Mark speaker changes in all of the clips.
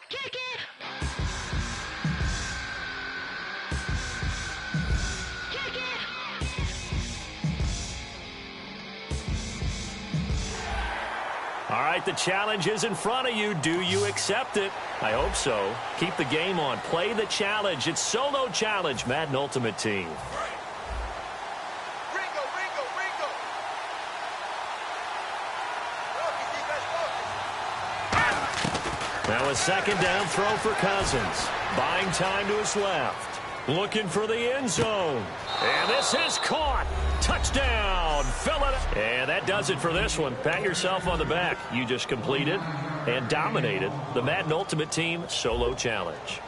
Speaker 1: Kick it! Kick it!
Speaker 2: All right, the challenge is in front of you. Do you accept it? I hope so. Keep the game on. Play the challenge. It's Solo Challenge, Madden Ultimate Team. Now a second down throw for Cousins. Buying time to his left. Looking for the end zone. And this is caught. Touchdown. And that does it for this one. Pat yourself on the back. You just completed and dominated the Madden Ultimate Team Solo Challenge.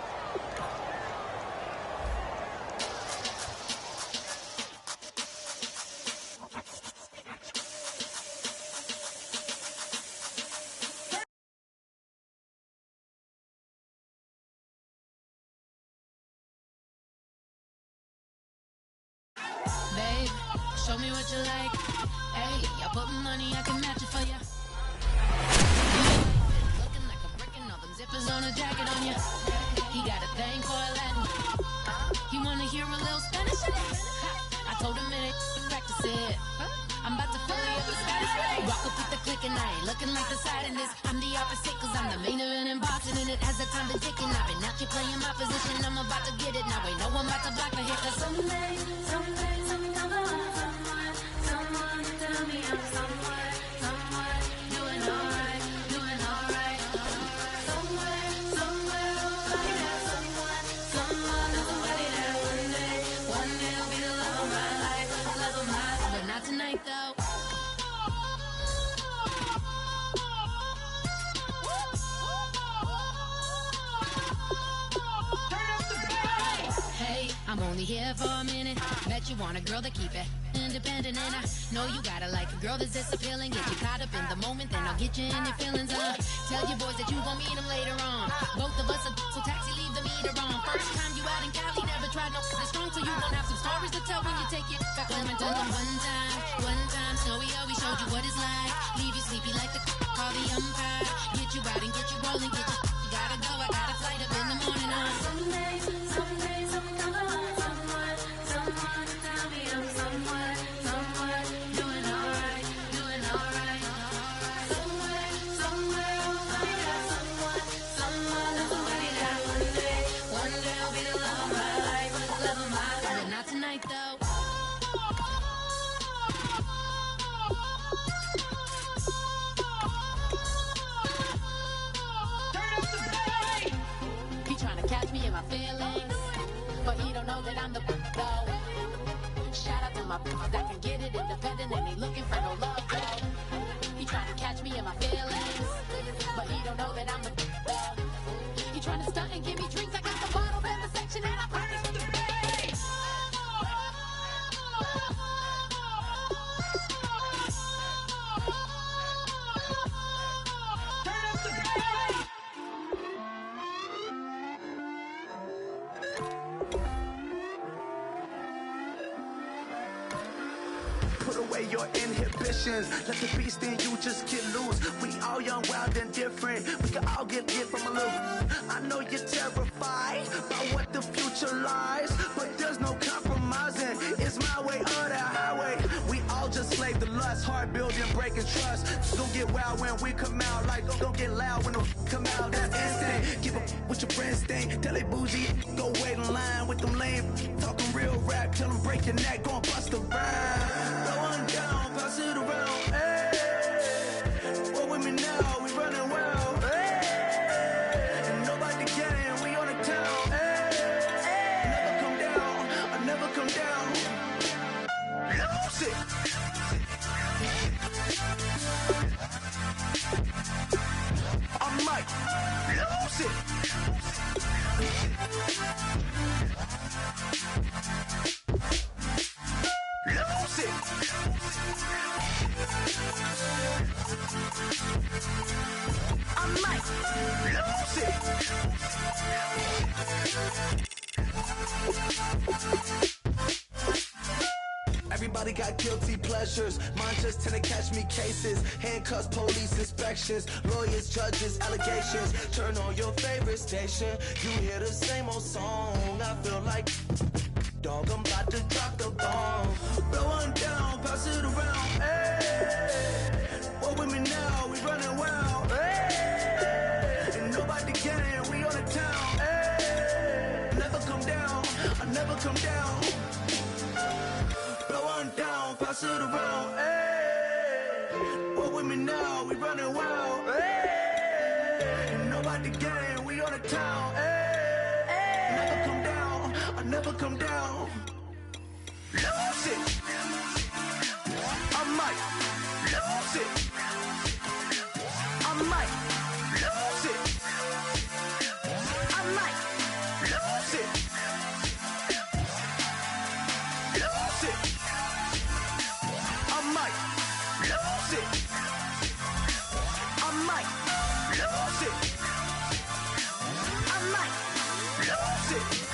Speaker 3: Babe, show me what you like. Hey, I put money, I can match it for you. Looking like a brick and all them zippers on a jacket on you. He got a thing for Latin. He wanna hear a little Spanish. I told him it ain't to practice it. I'm about to fully up the status. Walk up with the click and I ain't looking like the side in this. I'm the opposite cause I'm the main event in boxing and it has the time been ticking. I've been out here playing my position. I'm about to get it now. Ain't no one about to block my hit cause someday someone tell me I'm someone doing alright. Somewhere, somebody that someone, somebody that one day will be the love of my life, but not tonight though. Hey, I'm only here for a minute. Bet you want a girl to keep it independent, and I know you gotta like a girl that's this appealing. Get you caught up in the moment, then I'll get you in your feelings. Tell your boys that you gon' meet them later on. Both of us are so taxi, leave the meter on. First time you out in Cali, never tried no this strong, so you gon' have some stories to tell when you take it back home and tell them one time, Snowy always showed you what it's like. Leave you sleepy like the call the umpire. Get you out and get you rolling, get you gotta go. I got a flight up in the morning on someday, someone tell me I'm someone doing alright. Somewhere, somebody that somebody that one day will be the love of my life, but not tonight though. He trying to catch me in my feelings, but he don't know that I'm the though. Shout out to my that can get it independent and ain't looking for no love though. He trying to catch me in my feelings, but he don't know that I'm the though. He trying to stunt and give me drinks. I got the bottle in the section and I practice with the bass.
Speaker 4: Put away your inhibitions. Let the beast in you just get loose. We all young, wild, and different. We can all get hit from a little. I know you're terrified by what the future lies, but there's no compromising. It's my way or the highway. We all just slave the lust, hard building, breaking trust. Don't get wild when we come out. Like don't get loud when the come out. That's instant. Give up what your friends think. Tell they bougie, go wait in line with them lame. Talking real rap, tell them break your neck, go and bust a rhyme. Going down, pass it around, hey. What with me now, we running wild, hey. And nobody can, we on the town, hey. Never come down, I never come down. Lose it. I might lose it. Lose it. I might lose it. Everybody Everybody got guilty pleasures. Mine just tend to catch me cases. Handcuffs, police inspections, lawyers, judges, allegations. Turn on your favorite station. You hear the same old song. I feel like, dog, I'm about to drop the bomb. Blow one down, pass it around. Hey, what with me now? We running wild. Hey, and nobody can. We on the town. Hey, never come down. I never come down. Blow one down, pass it around. Hey, what with me now? We running wild. Hey, and nobody can. We on the town. Hey, never come down. I never come down. Lose it. I might lose it. I might lose it. I might lose it. Lose it. I might lose it. I might lose it. I might lose it. I might lose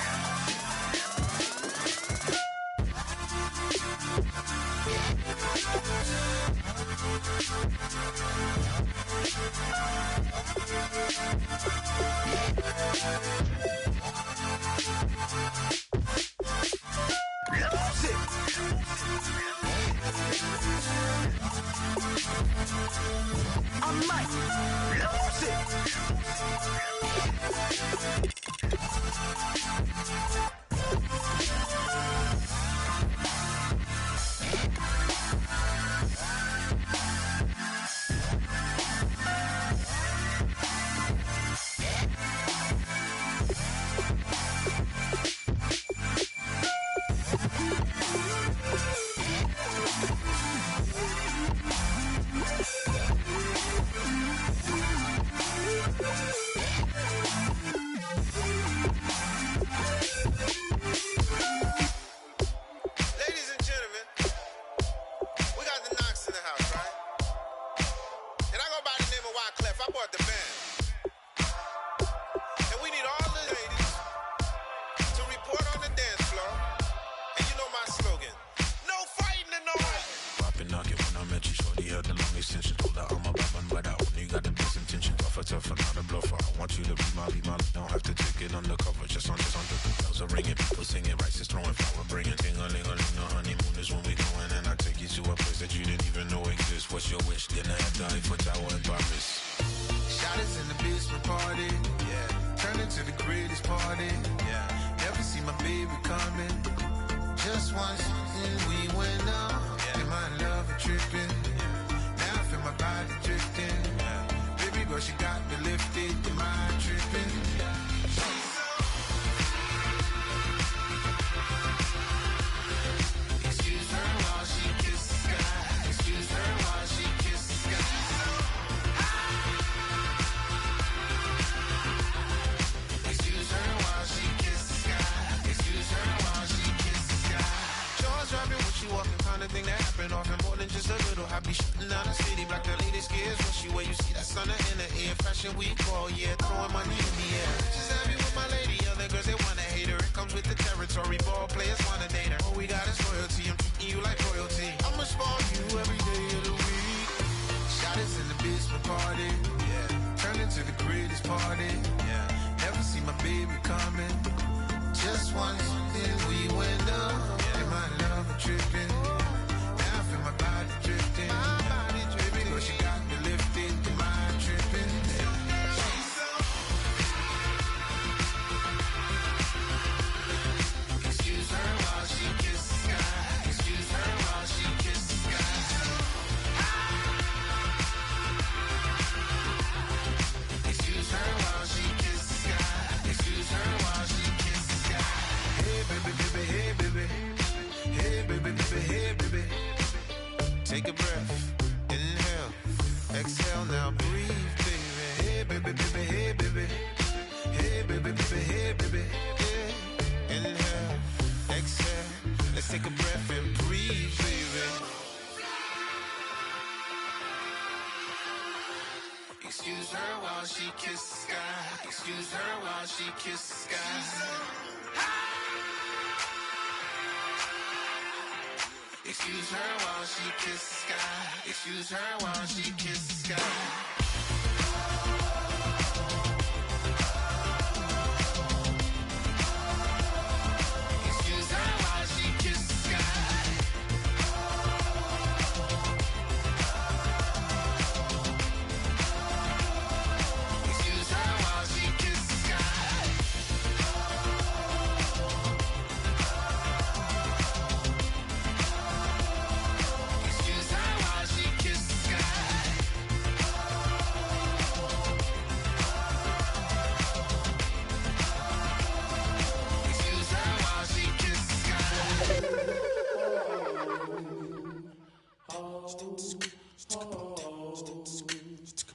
Speaker 1: Excuse her while she kisses the sky. Excuse her while she kisses the sky. Excuse her while she kiss the sky. Excuse her while she kiss the sky.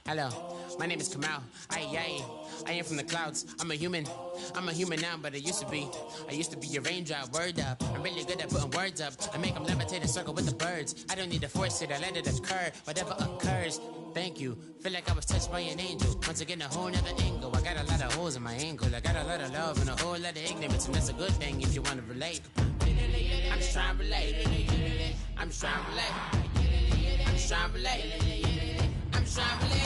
Speaker 5: Hello, my name is Kamal. I am from the clouds. I'm a human now, but I used to be a raindrop. Word up, I'm really good at putting words up. I make them levitate and circle with the birds. I don't need to force it, I let it occur. Whatever occurs, thank you. Feel like I was touched by an angel. Once again, a whole nother angle. I got a lot of holes in my ankle. I got a lot of love and a whole lot of ignorance, and that's a good thing if you want to relate. I'm just trying to relate. I'm just trying to relate. I'm just trying to relate. I'm just trying to relate.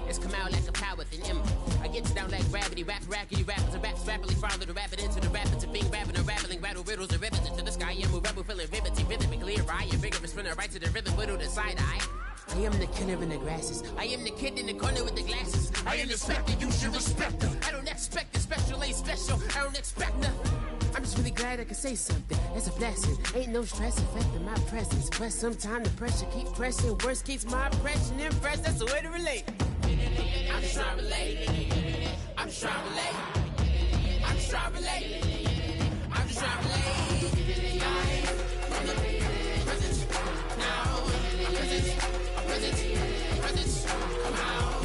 Speaker 5: It's come out like a power within him. I get down like gravity, rackety rappers and raps rapidly follow the rapid into the rapids of being rapping and rattling, rattle riddles and rivets into the sky. I'm a rebel feeling vivid, clear eye, and vigorous spinner right to the rhythm, widow to side eye. I am the killer in the grasses. I am the kid in the corner with the glasses. I am the specter, you should respect them. I don't expect the special, ain't special. I don't expect nothing. I'm just really glad I can say something. It's a blessing. Ain't no stress affecting my presence. But sometimes the pressure keeps pressing. Worst keeps my impression impressed. That's the way to relate. I'm just trying to relate. I'm just trying to relate. I'm just trying to relate. I'm just trying to relate. From the presence now. Presence. Come out.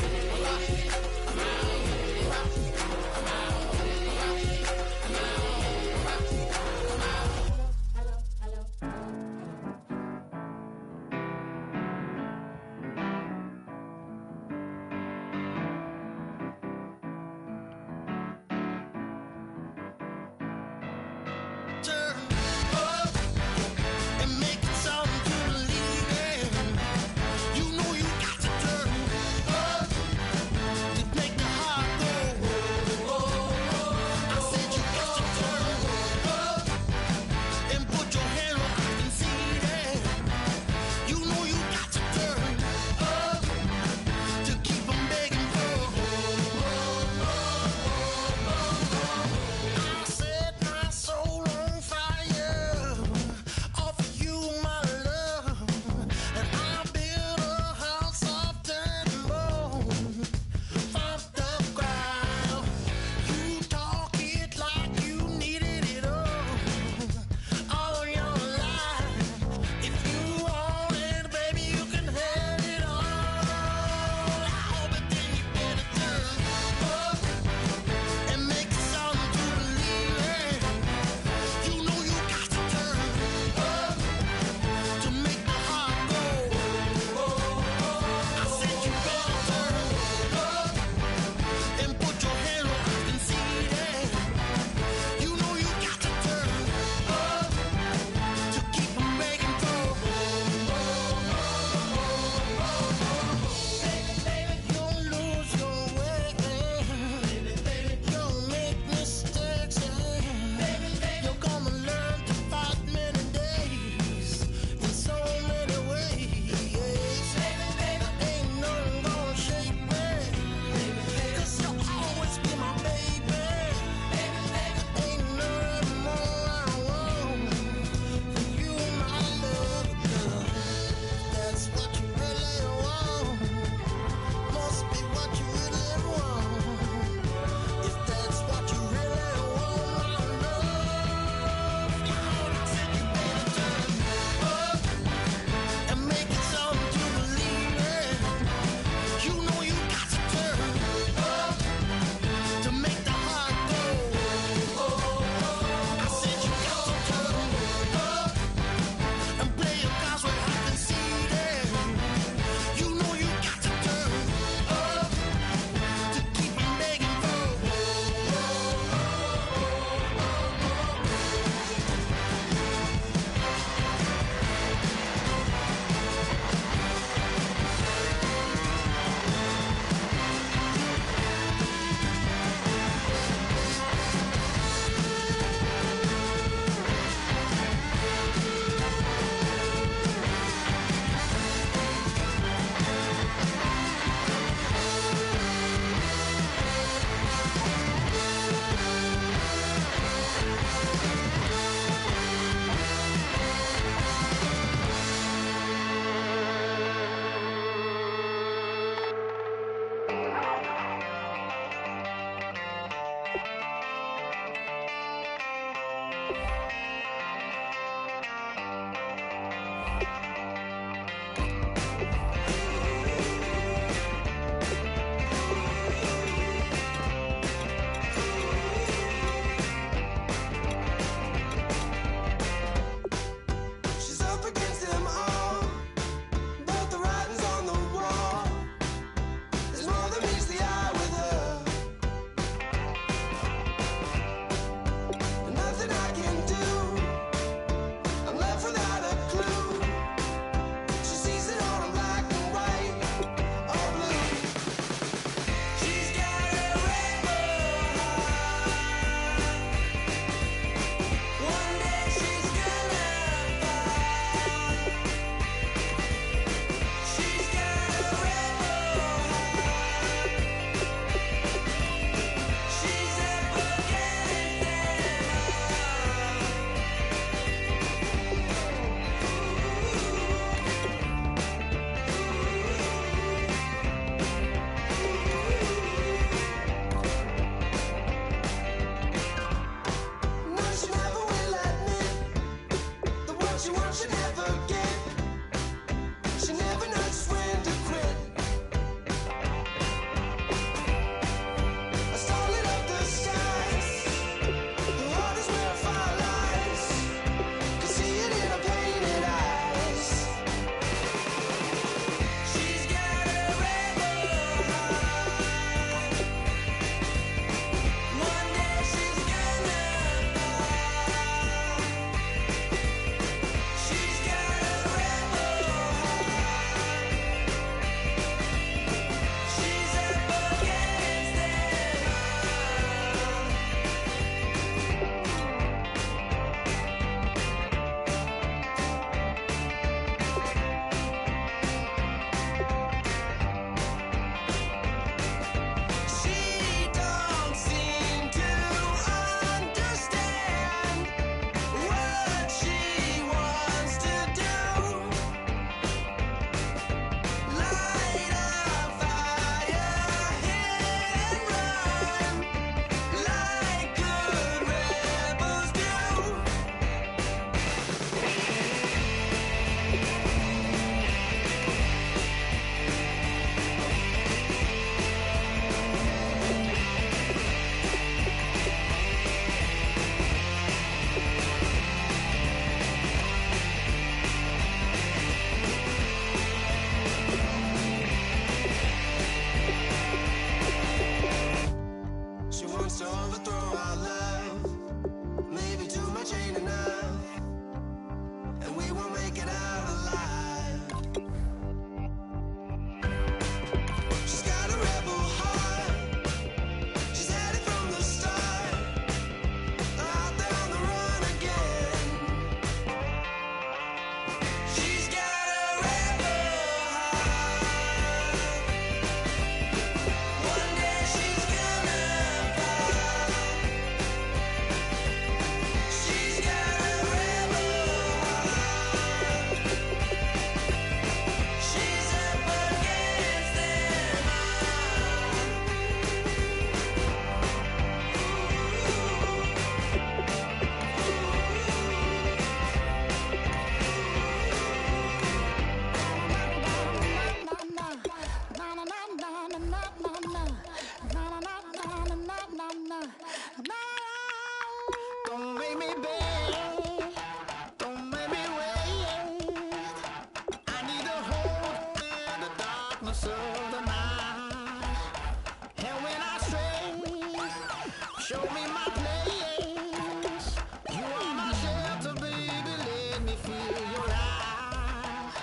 Speaker 6: Show me my place. You are my shelter, baby. Let me feel your light.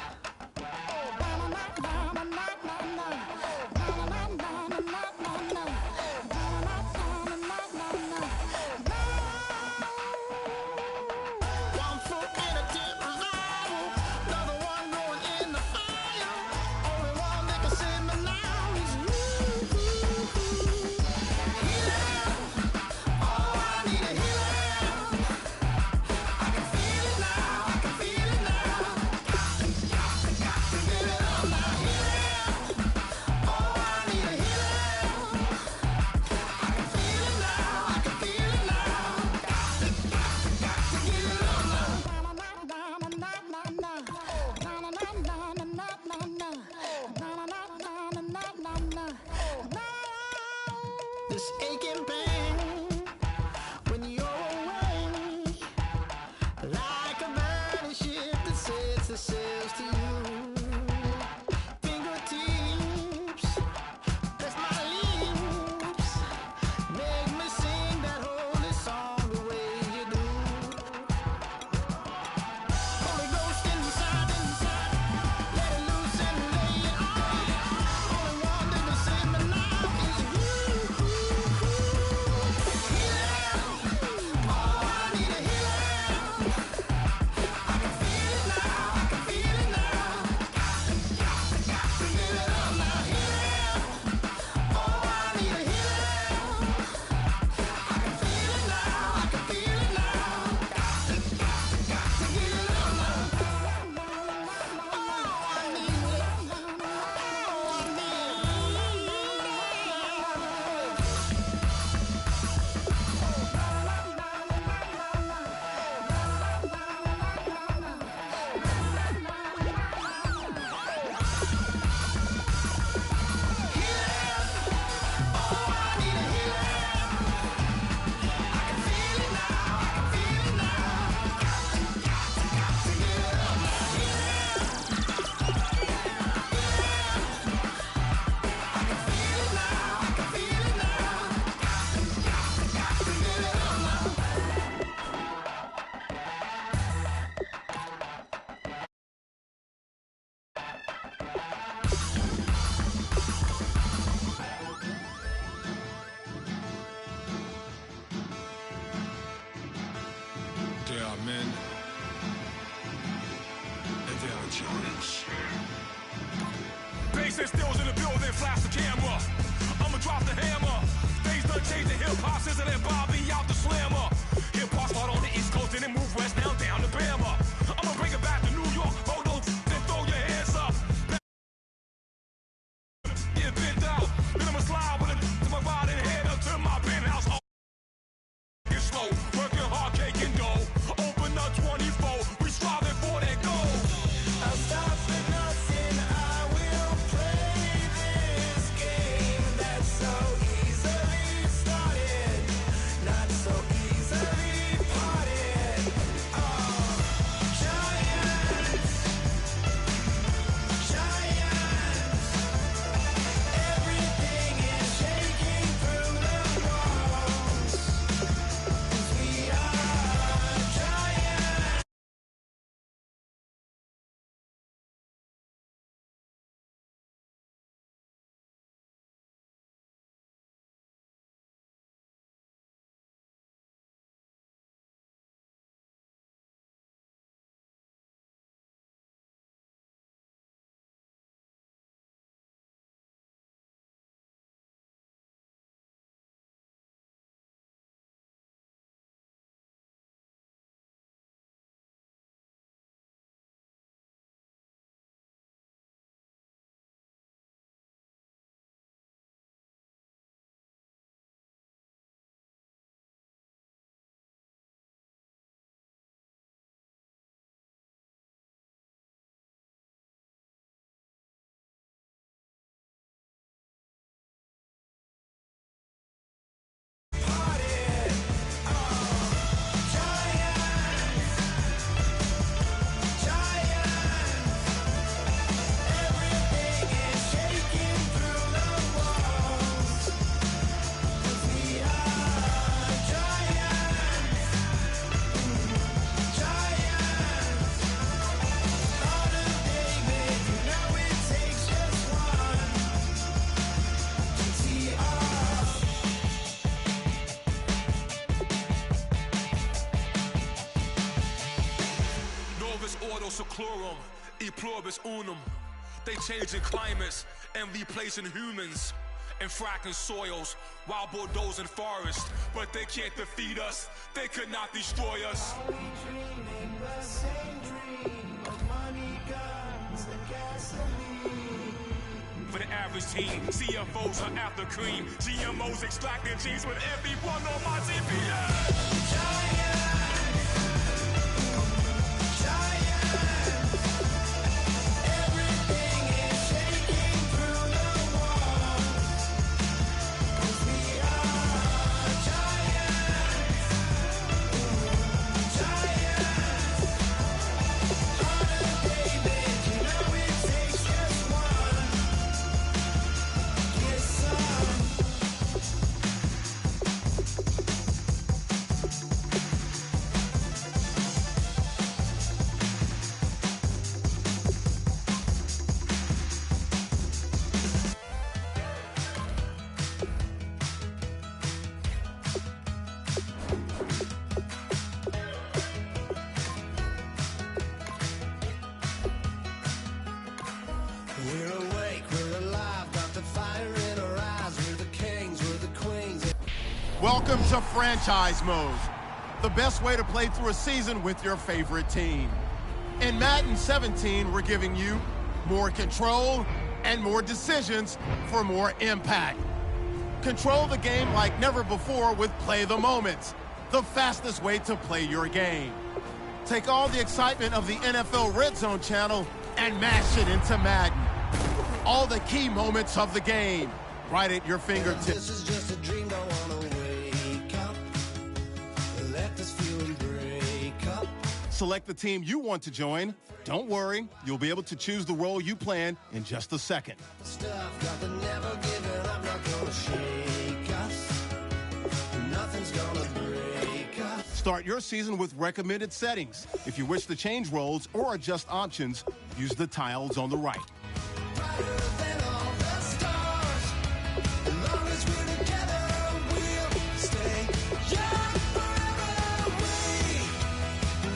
Speaker 6: One foot in a deep revival, another one going in the fire. Only one that can save me now is you. Healing, oh, I need a healing. I can feel it now, I can feel it now. Got to give it up now. Healing, oh, I need a healing. I can feel it now, I can feel it now. Got to give it up now. This aching pain when you're away, like a burning ship that sets the sails to you. Fingertips, press my lips, make me sing that holy song the way you do. Holy Ghost inside, let it loose and lay it on. Only one that can save me now is you.
Speaker 7: seclorum, e pluribus unum. They changing climates and replacing humans and fracking soils while bulldozing forests. But they can't defeat us, they could not destroy us.
Speaker 6: Are we dreaming the same dream of money, guns, and gasoline?
Speaker 7: For the average team, CFOs are after cream, GMOs extracting genes with everyone on my TV.
Speaker 6: We're awake, we're alive, got the fire in our eyes. We're the kings, we're the queens.
Speaker 8: Welcome to Franchise Mode, the best way to play through a season with your favorite team. In Madden 17, we're giving you more control and more decisions for more impact. Control the game like never before with Play the Moments, the fastest way to play your game. Take all the excitement of the NFL Red Zone channel and mash it into Madden. All the key moments of the game, right at your fingertips.
Speaker 6: This is just a dream, don't wanna wake up. Let this feeling break up.
Speaker 8: Select the team you want to join. Don't worry, you'll be able to choose the role you plan in just a second.
Speaker 6: Stuff got the never giving up, not gonna shake us. Nothing's gonna break us.
Speaker 8: Start your season with recommended settings. If you wish to change roles or adjust options, use the tiles on the right.
Speaker 6: Brighter than all the stars. As long as we're together, we'll stay young forever.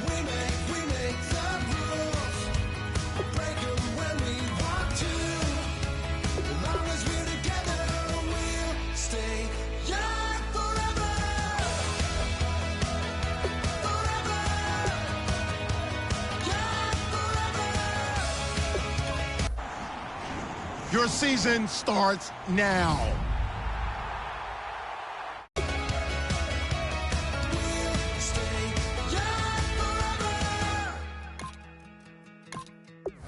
Speaker 6: We make the rules. Break 'em when we want to. As long as we're together, we'll stay young forever. Forever. Young forever.
Speaker 8: Your season starts now.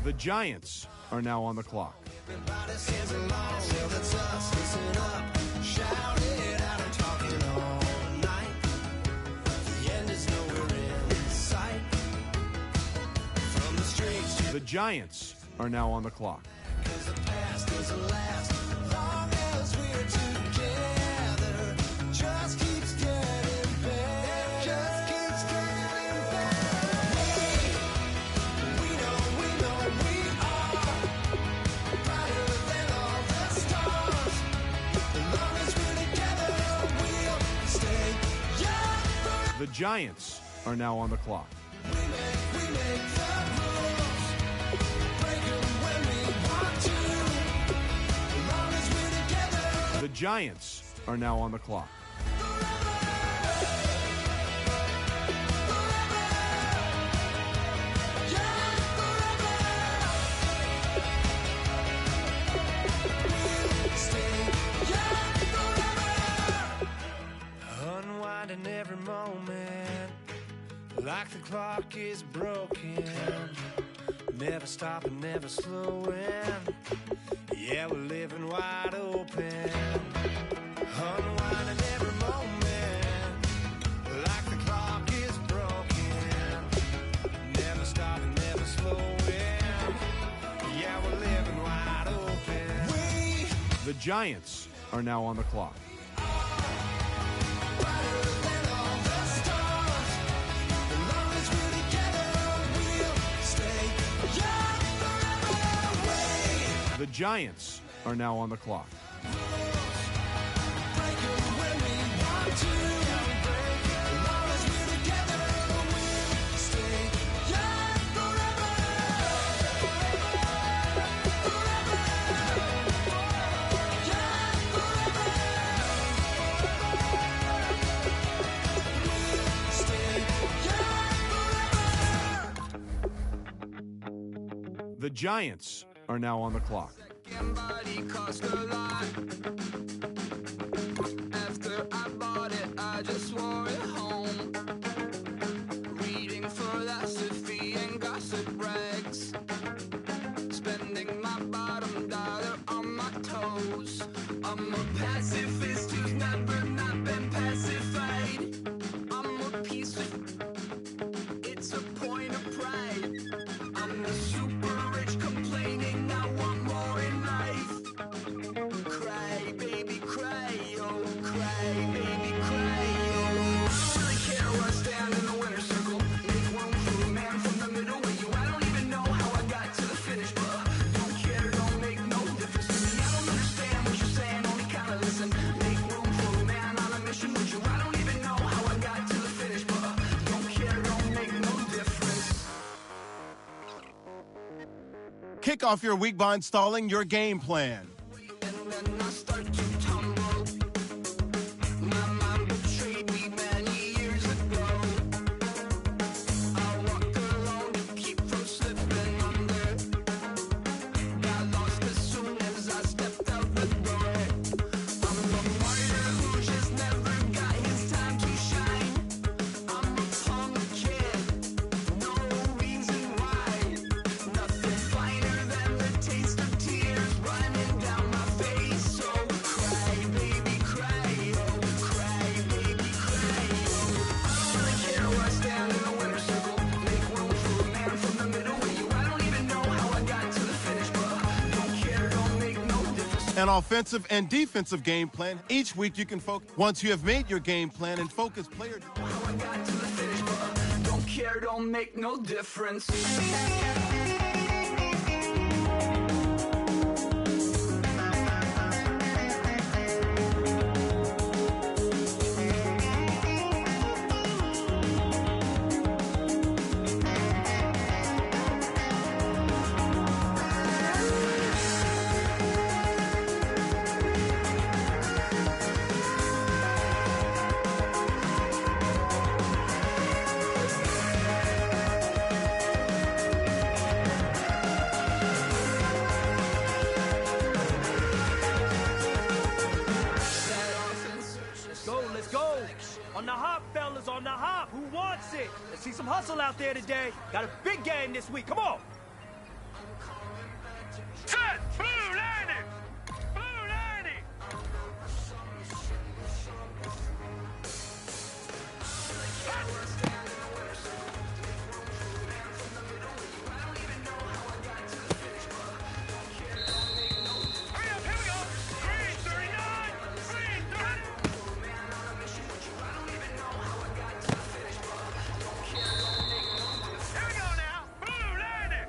Speaker 9: The Giants are now on the clock.
Speaker 6: Everybody sings along, well, that's us. Listen up, shout it out and talking all night. The end is nowhere in sight. From the streets to
Speaker 9: The Giants are now on the clock.
Speaker 6: 'cause the past doesn't last. Long as we're together, just keeps getting better. Just keeps getting better. We know we are brighter than all the stars. As long as we're together, we'll stay young forever.
Speaker 9: The Giants are now on the clock.
Speaker 6: We make the rules. Break 'em when we want to. As long as we're together.
Speaker 9: The Giants are now on the clock.
Speaker 6: Unwinding every moment, like the clock is broken. Never stopping, never slowing. Yeah, we're living wide open. Unwinding every moment, like the clock is broken. Never stopping, never slowing. Yeah, we're living wide open.
Speaker 9: The Giants are now on the clock.
Speaker 6: Brighter than all the stars. As long as we're together, we'll stay young forever.
Speaker 9: The Giants are now on the clock.
Speaker 6: Break 'em when we want to. As long as we're together, we'll stay young forever.
Speaker 9: Giants are now on the clock.
Speaker 6: Body cost a lot. After I bought it, I just wore it home. Reading philosophy and gossip rags. Spending my bottom dollar on my toes. I'm a pacifist who's never not been pacified. I'm a piece of... It's a point of pride. I'm the super rich complaining I want more in life. Cry, baby, cry, oh, cry, baby, cry, oh. I don't really care where I stand in the winner's circle. Make room for a man from the middle with you. I don't even know how I got to the finish, but don't care, don't make no difference to me. I don't understand what you're saying, only kinda listen. Make room for a man on a mission with you. I don't even know how I got to the finish, but don't care, don't make no difference.
Speaker 8: Kick off your week by installing your game plan.
Speaker 6: And then I start to tumble. My mind betrayed me many years ago. I walk alone to keep from slipping under. Got lost as soon as I stepped out the door. I'm a martyr who just never got his time to shine. I'm a punk kid, no reason why. Nothing finer than the taste of tears running down my face. So cry, baby, cry, oh, cry, baby, cry, oh. I don't really care where I stand in the winner's circle. Make room for a man from the middle with you. I don't even know how I got to the finish, but don't care, don't make no difference.
Speaker 8: An offensive and defensive game plan. Each week you can focus. Once you have made your game plan and focus player.
Speaker 6: How I got to the finish, but don't care, don't make no difference.
Speaker 10: Let's go. On the hop, fellas, on the hop. Who wants it? Let's see some hustle out there today. Got a big game this week. Come on.
Speaker 11: Set! Blue landing! Blue landing! Hurry up, here we go! Green 39! Green 30! Here we go now! Blue landing!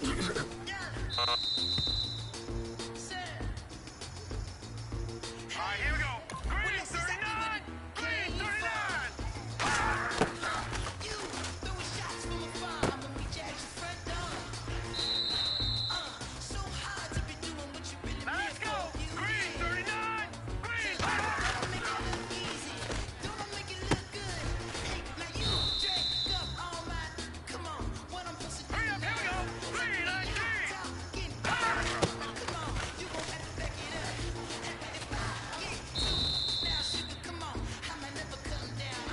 Speaker 11: All right, here we go. Green 39. Green 39. Now let's go. Green 39. Green 39. Hurry up, here we go. Green 19.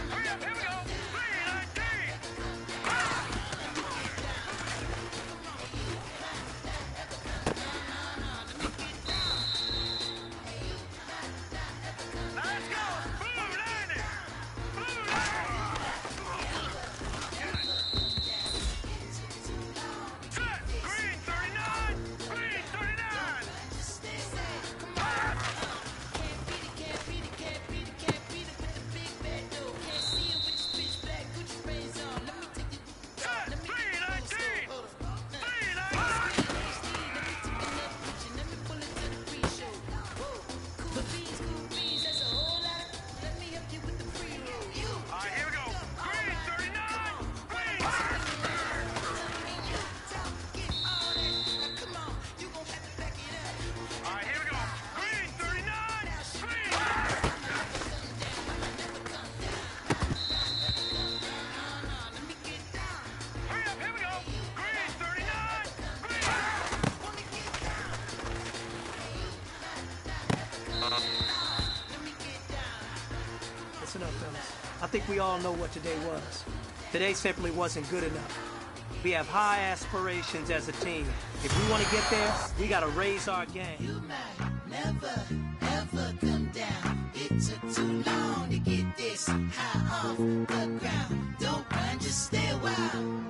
Speaker 11: Hurry up, here we go. Green 19. Now let's go. Blue 90. Blue 90. Set. Green 39. Green 39. Set. Green 19. Green 19. All right, here we go. Green 39. Green. All right, here we go. Green 39. Green. Hurry up, here we go. Green 39. Green.
Speaker 10: Listen up, fellas. I think we all know what today was. Today simply wasn't good enough. We have high aspirations as a team. If we want to get there, we got to raise our game.
Speaker 6: Never, ever come down. It took too long to get this high off the ground. Don't run, just stay a while.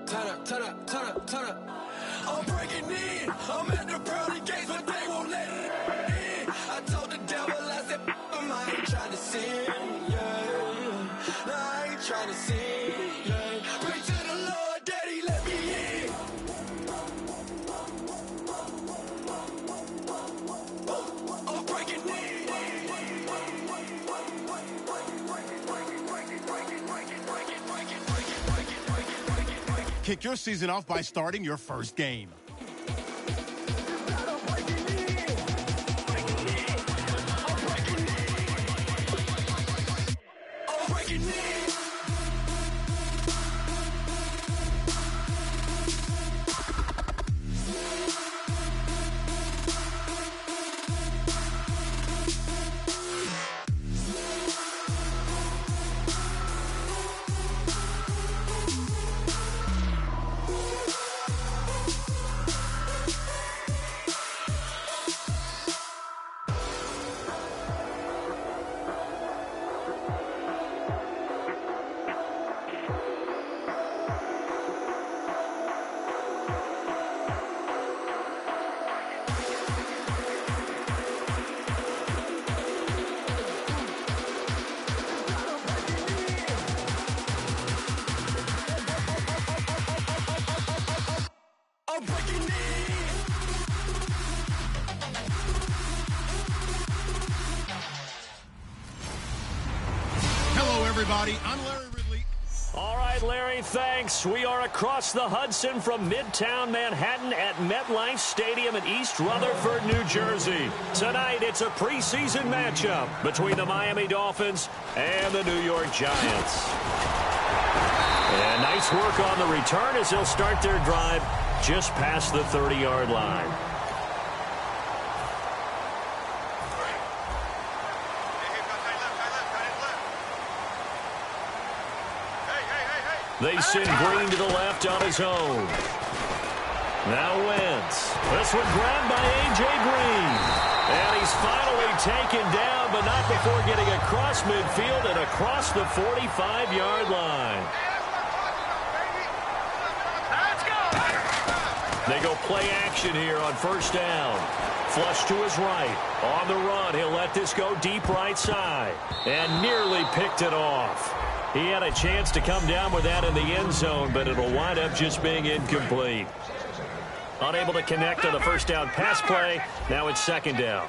Speaker 12: Turn up, turn up, turn up, turn up. I'm breaking in. I'm at the pearly gates, but they won't let it in. I told the devil, I said, I ain't trying to sin, yeah. No, I ain't trying to sin, yeah. Pray to the Lord, Daddy, let me in. I'm breaking in.
Speaker 8: Kick your season off by starting your first game. Hello, everybody. I'm Larry Ridley.
Speaker 2: All right, Larry, thanks. We are across the Hudson from Midtown Manhattan at MetLife Stadium in East Rutherford, New Jersey. Tonight, it's a preseason matchup between the Miami Dolphins and the New York Giants. And nice work on the return as they'll start their drive just past the 30-yard line. They send Green to the left on his own. Now Wentz. This one grabbed by A.J. Green. And he's finally taken down, but not before getting across midfield and across the 45-yard line. They go play action here on first down. Flush to his right. On the run, he'll let this go deep right side. And nearly picked it off. He had a chance to come down with that in the end zone, but it'll wind up just being incomplete. Unable to connect on the first down pass play. Now it's second down.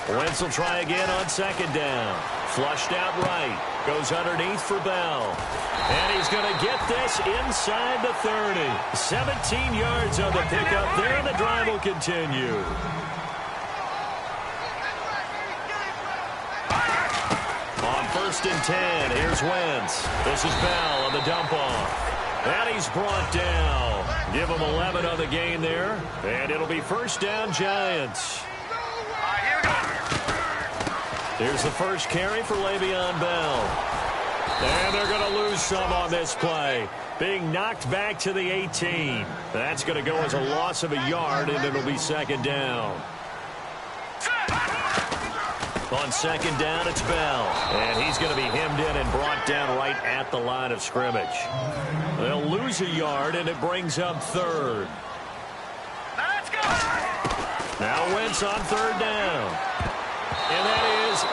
Speaker 2: Wentz will try again on second down. Flushed out right. Goes underneath for Bell. And he's going to get this inside the 30. 17 yards on the pickup there, and the drive will continue. On first and 10, here's Wentz. This is Bell on the dump off. And he's brought down. Give him 11 on the gain there. And it'll be first down, Giants. Here's the first carry for Le'Veon Bell. And they're going to lose some on this play. Being knocked back to the 18. That's going to go as a loss of a yard, and it'll be second down. On second down, it's Bell. And he's going to be hemmed in and brought down right at the line of scrimmage. They'll lose a yard, and it brings up third.
Speaker 11: Let's go!
Speaker 2: Now Wentz on third down. And that is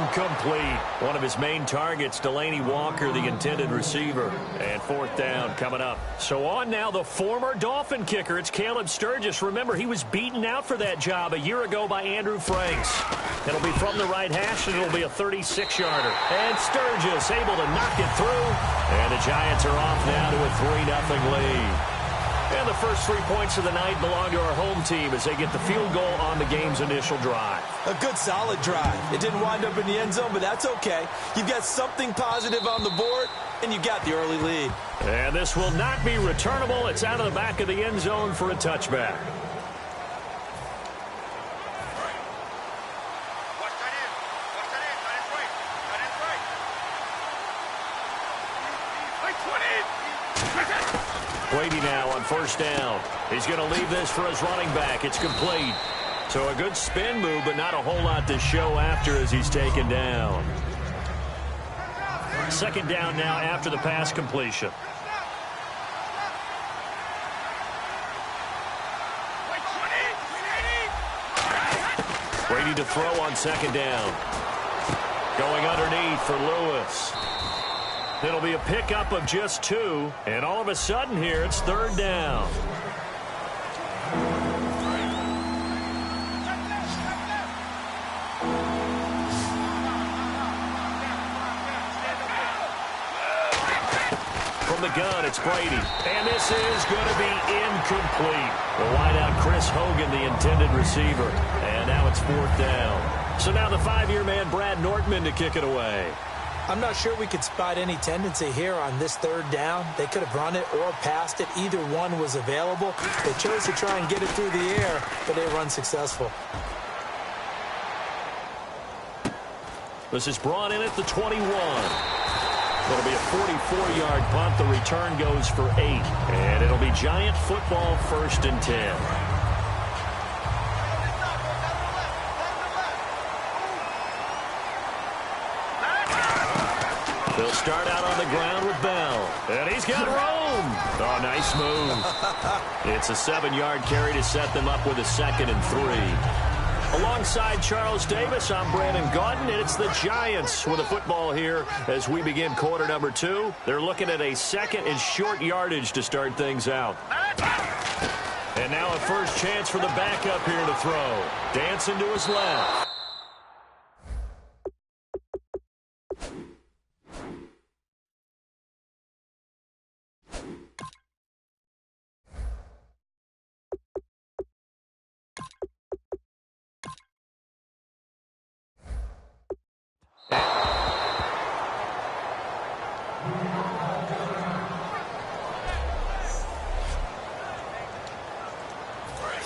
Speaker 2: incomplete. One of his main targets, Delaney Walker, the intended receiver. And fourth down coming up. So on now, the former Dolphin kicker. It's Caleb Sturgis. Remember, he was beaten out for that job a year ago by Andrew Franks. It'll be from the right hash, and it'll be a 36-yarder. And Sturgis able to knock it through. And the Giants are off now to a 3-0 lead. And the first 3 points of the night belong to our home team as they get the field goal on the game's initial drive.
Speaker 13: A good, solid drive. It didn't wind up in the end zone, but that's okay. You've got something positive on the board, and you got the early lead.
Speaker 2: And this will not be returnable. It's out of the back of the end zone for a touchback. Brady now on first down. He's going to leave this for his running back. It's complete. So a good spin move, but not a whole lot to show after as he's taken down. Second down now after the pass completion. Brady to throw on second down. Going underneath for Lewis. It'll be a pickup of just 2, and all of a sudden here it's third down. From the gun, it's Brady, and this is going to be incomplete. The wideout Chris Hogan, the intended receiver, and now it's fourth down. So now the 5-year man Brad Nortman to kick it away.
Speaker 14: I'm not sure we could spot any tendency here on this third down. They could have run it or passed it. Either one was available. They chose to try and get it through the air, but they were unsuccessful.
Speaker 2: This is brought in at the 21. It'll be a 44-yard punt. The return goes for 8. And it'll be Giant football, first and 10. They'll start out on the ground with Bell. And he's got room. Oh, nice move. It's a 7-yard carry to set them up with a second and 3. Alongside Charles Davis, I'm Brandon Gaudin, and it's the Giants with the football here as we begin quarter number 2. They're looking at a second and short yardage to start things out. And now a first chance for the backup here to throw. Dancing to his left.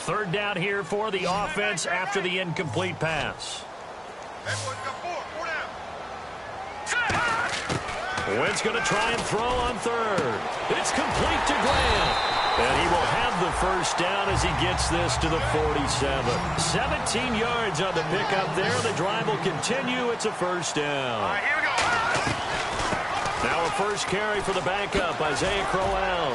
Speaker 2: Third down here for the offense after the incomplete pass. Wentz going to try and throw on third. It's complete to Graham. And he will have the first down as he gets this to the 47. 17 yards on the pickup there. The drive will continue. It's a first down. Now a first carry for the backup, Isaiah Crowell.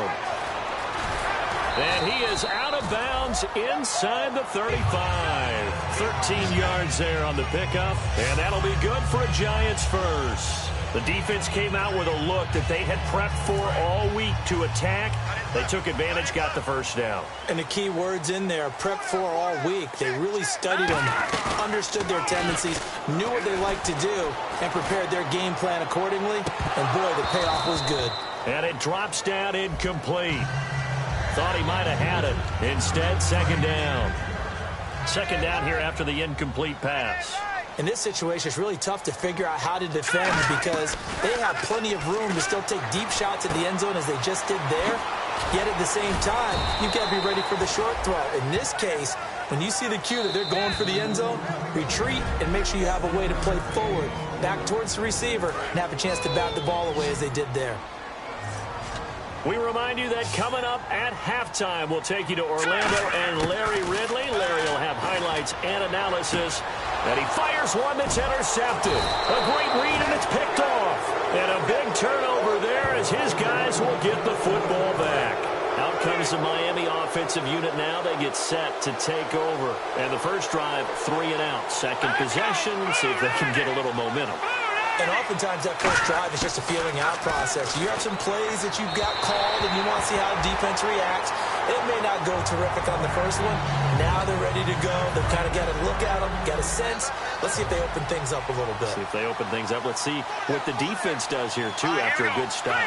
Speaker 2: And he is out of bounds inside the 35. 13 yards there on the pickup, and that'll be good for a Giants first. The defense came out with a look that they had prepped for all week to attack. They took advantage, got the first down.
Speaker 14: And the key words in there, prepped for all week. They really studied them, understood their tendencies, knew what they like to do, and prepared their game plan accordingly. And boy, the payoff was good.
Speaker 2: And it drops down incomplete. Thought he might have had it. Instead, second down. Second down here after the incomplete pass.
Speaker 14: In this situation, it's really tough to figure out how to defend because they have plenty of room to still take deep shots at the end zone as they just did there. Yet at the same time, you've got to be ready for the short throw. In this case, when you see the cue that they're going for the end zone, retreat and make sure you have a way to play forward, back towards the receiver, and have a chance to bat the ball away as they did there.
Speaker 2: We remind you that coming up at halftime, we'll take you to Orlando and Larry Ridley. Larry will have highlights and analysis. And he fires one that's intercepted. A great read, and it's picked off. And a big turnover there as his guys will get the football back. Out comes the Miami offensive unit now. They get set to take over. And the first drive, 3 and out. Second possession, see if they can get a little momentum.
Speaker 14: And oftentimes that first drive is just a feeling out process. You have some plays that you've got called and you want to see how the defense reacts. It may not go terrific on the first one. Now they're ready to go. They've kind of got to look at them, got a sense. Let's see if they open things up a little bit.
Speaker 2: See if they open things up. Let's see what the defense does here, too, after a good stop.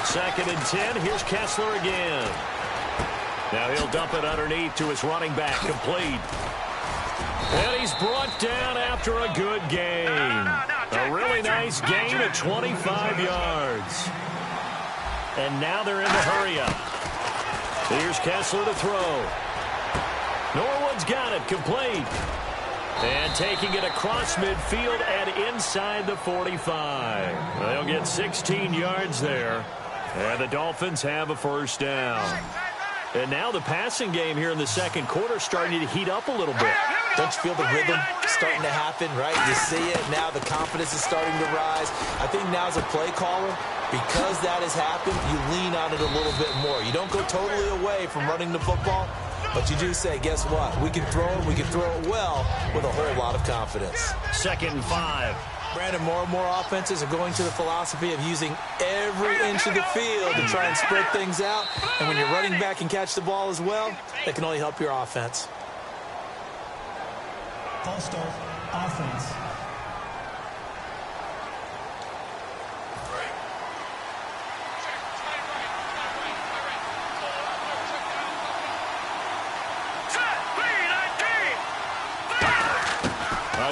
Speaker 2: Second and 10. Here's Kessler again. Now he'll dump it underneath to his running back, complete. And he's brought down after a good gain. A really nice gain of 25 yards. And now they're in the hurry-up. Here's Kessler to throw. Norwood's got it, complete. And taking it across midfield and inside the 45. They'll get 16 yards there. And the Dolphins have a first down. And now the passing game here in the second quarter starting to heat up a little bit.
Speaker 14: Don't you feel the rhythm starting to happen, right? You see it now. The confidence is starting to rise. I think now as a play caller, because that has happened, you lean on it a little bit more. You don't go totally away from running the football, but you do say, guess what? We can throw it. We can throw it well with a whole lot of confidence.
Speaker 2: Second and 5.
Speaker 14: Brandon, more and more offenses are going to the philosophy of using every inch of the field to try and spread things out. And when you're running back and catch the ball as well, that can only help your offense.
Speaker 15: All-star offense.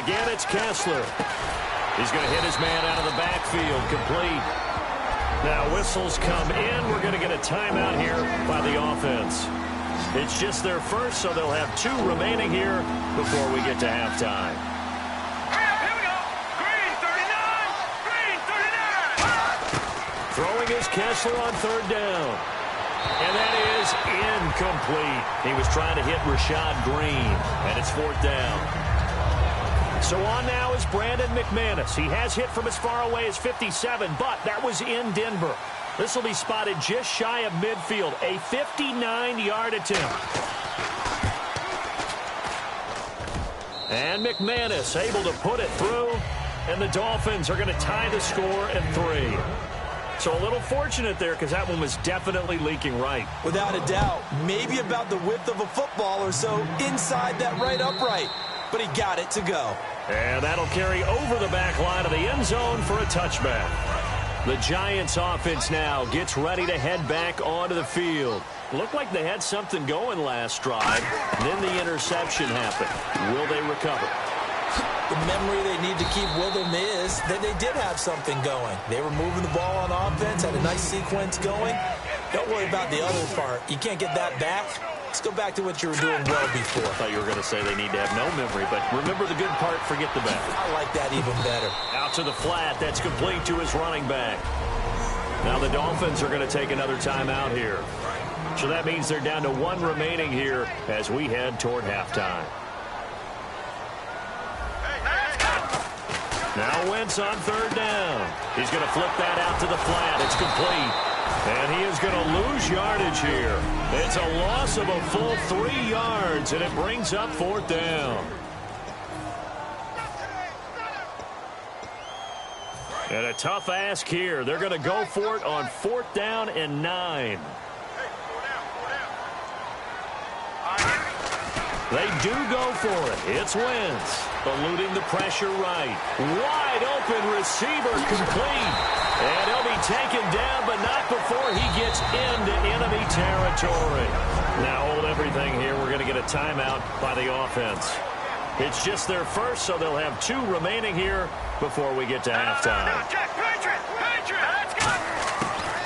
Speaker 2: Again, it's Kessler. He's going to hit his man out of the backfield, complete. Now whistles come in. We're going to get a timeout here by the offense. It's just their first, so they'll have 2 remaining here before we get to halftime.
Speaker 11: Here we go. Green 39. Green 39.
Speaker 2: Throwing is Kessler on third down. And that is incomplete. He was trying to hit Rashad Green, and it's 4th down. So on now is Brandon McManus. He has hit from as far away as 57, but that was in Denver. This will be spotted just shy of midfield. A 59-yard attempt. And McManus able to put it through, and the Dolphins are going to tie the score at 3. So a little fortunate there because that one was definitely leaking right.
Speaker 14: Without a doubt. Maybe about the width of a football or so inside that right upright. But he got it to go.
Speaker 2: And that'll carry over the back line of the end zone for a touchback. The Giants offense now gets ready to head back onto the field. Looked like they had something going last drive. Then the interception happened. Will they recover?
Speaker 14: The memory they need to keep with them is that they did have something going. They were moving the ball on offense, had a nice sequence going. Don't worry about the other part. You can't get that back. Let's go back to what you were doing well before.
Speaker 2: I thought you were going to say they need to have no memory, but remember the good part, forget the bad.
Speaker 14: I like that even better.
Speaker 2: Out to the flat. That's complete to his running back. Now the Dolphins are going to take another timeout here. So that means they're down to 1 remaining here as we head toward halftime. Now Wentz on third down. He's going to flip that out to the flat. It's complete. And he is going to lose yardage here. It's a loss of a full 3 yards, and it brings up fourth down. And a tough ask here. They're going to go for it on fourth down and 9. They do go for it. It's Wentz, eluding the pressure right. Wide open receiver complete. And he'll be taken down, but not before he gets into enemy territory. Now hold everything here. We're going to get a timeout by the offense. It's just their first, so they'll have 2 remaining here before we get to halftime.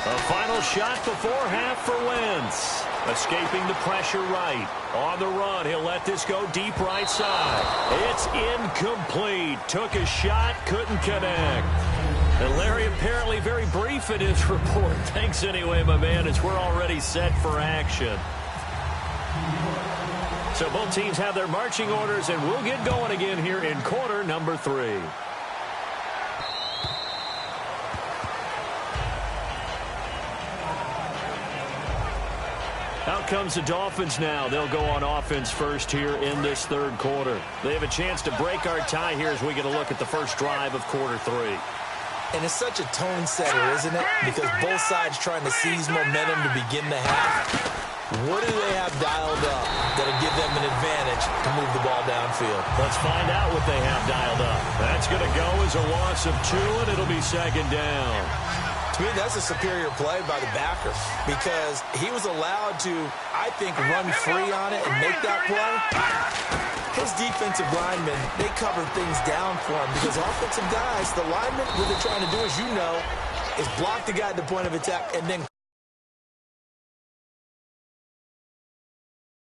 Speaker 2: A final shot before half for Wentz. Escaping the pressure right. On the run, he'll let this go deep right side. It's incomplete. Took a shot, couldn't connect. And Larry apparently very brief in his report. Thanks anyway, my man, as we're already set for action. So both teams have their marching orders, and we'll get going again here in quarter number 3. Out comes the Dolphins now. They'll go on offense first here in this third quarter. They have a chance to break our tie here as we get a look at the first drive of quarter 3.
Speaker 14: And it's such a tone setter, isn't it? Because both sides trying to seize momentum to begin the half. What do they have dialed up that'll give them an advantage to move the ball downfield?
Speaker 2: Let's find out what they have dialed up. That's going to go as a loss of 2, and it'll be second down.
Speaker 14: To me, that's a superior play by the backer because he was allowed to, I think, run free on it and make that play. His defensive linemen, they covered things down for him because offensive guys, the linemen, what they're trying to do, as you know, is block the guy at the point of attack and then